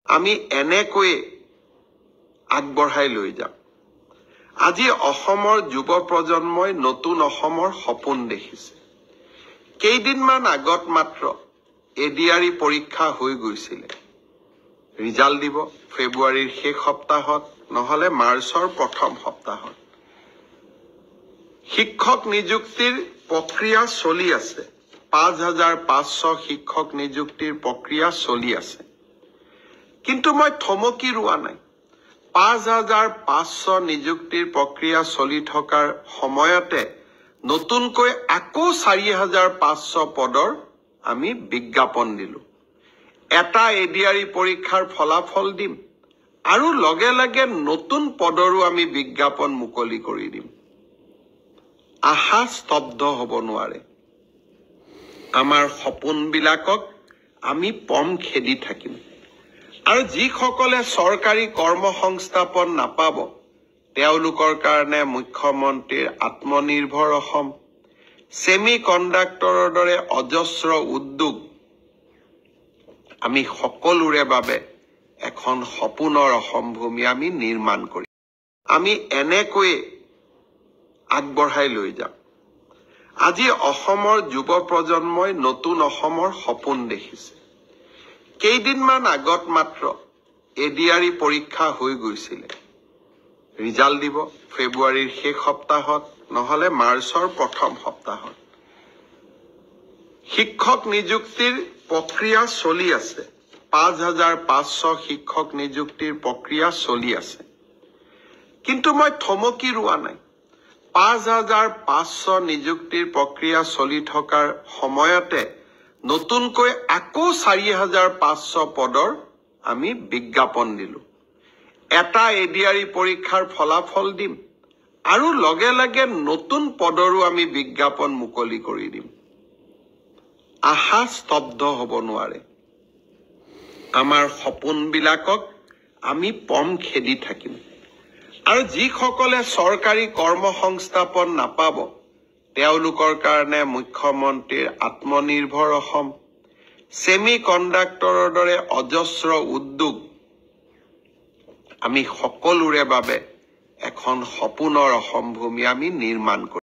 আমি এনেকৈ আগবঢ়াই লৈ যাম। আজি অসমৰ যুৱ প্ৰজন্মই নতুন অসমৰ সপোন দেখিছে। কেইদিনমান আগত মাত্ৰ এডিআৰই পৰীক্ষা হৈ গৈছিলে। ৰিজাল্ট দিব ফেব্ৰুৱাৰীৰ শেষ সপ্তাহত নহলে মাৰ্চৰ প্ৰথম সপ্তাহত। শিক্ষক নিযুক্তিৰ প্ৰক্ৰিয়া চলি আছে। ৫,৫০০ শিক্ষক নিযুক্তিৰ প্ৰক্ৰিয়া চলি আছে। কিন্তু মই থমকি ৰোৱা নাই। ৫,৫০০ নিযুক্তিৰ প্ৰক্ৰিয়া চলি থকাৰ সময়তে নতুনকৈ আকৌ ৪,৫০০ পদৰ আমি বিজ্ঞাপন দিলো। এটা এডিআৰই পৰীক্ষাৰ ফলাফল দিম আৰু লগে লগে নতুন পদৰো আমি বিজ্ঞাপন মুকলি কৰি দিম। আশা স্তব্ধ হ'ব নোৱাৰে। আমাৰ সপোনবিলাকক আমি পম খেদি থাকিম। আৰু যিসকলে চৰকাৰী কৰ্মসংস্থাপন নাপাব তেওঁলোকৰ কাৰণে মুখ্যমন্ত্ৰীৰ আত্মনিৰ্ভৰ অসম, ছেমি কণ্ডাক্টৰৰ দৰে অজস্ৰ উদ্যোগ আমি সকলোৰে বাবে এখন সপোনৰ অসম ভূমি আমি নিৰ্মাণ কৰিম। আমি এনেকৈ আগবঢ়াই লৈ যাম। আজি অসমৰ যুৱ প্ৰজন্মই নতুন অসমৰ সপোন দেখিছে। কেইদিনমান আগত মাত্ৰ এডিআৰই পৰীক্ষা হৈ গৈছিলে। ৰিজাল্ট দিব ফেব্ৰুৱাৰীৰ শেষ সপ্তাহত নহলে মাৰ্চৰ প্ৰথম সপ্তাহত। শিক্ষক নিযুক্তিৰ প্ৰক্ৰিয়া চলি আছে। ৫,৫০০ শিক্ষক নিযুক্তিৰ প্ৰক্ৰিয়া চলি আছে। কিন্তু মই থমকি ৰোৱা নাই। ৫,৫০০ নিযুক্তিৰ প্ৰক্ৰিয়া চলি থকাৰ সময়তে নতুনকৈ আকৌ ৪,৫০০ পদৰ আমি বিজ্ঞাপন দিলো। এটা এডিআৰই পৰীক্ষাৰ ফলাফল দিম আৰু লগে লগে নতুন পদৰো আমি বিজ্ঞাপন মুকলি কৰি দিম। আশা স্তব্ধ হ'ব নোৱাৰে। আমাৰ সপোনবিলাকক আমি পম খেদি থাকিম। আৰু যিসকলে চৰকাৰী কৰ্মসংস্থাপন নাপাব তেওঁলোকৰ কাৰণে মুখ্যমন্ত্ৰীৰ আত্মনিৰ্ভৰ অসম, ছেমি কণ্ডাক্টৰৰ দৰে অজস্ৰ উদ্যোগ আমি সকলোৰে বাবে এখন সপোনৰ অসম ভূমি আমি নিৰ্মাণ কৰিম।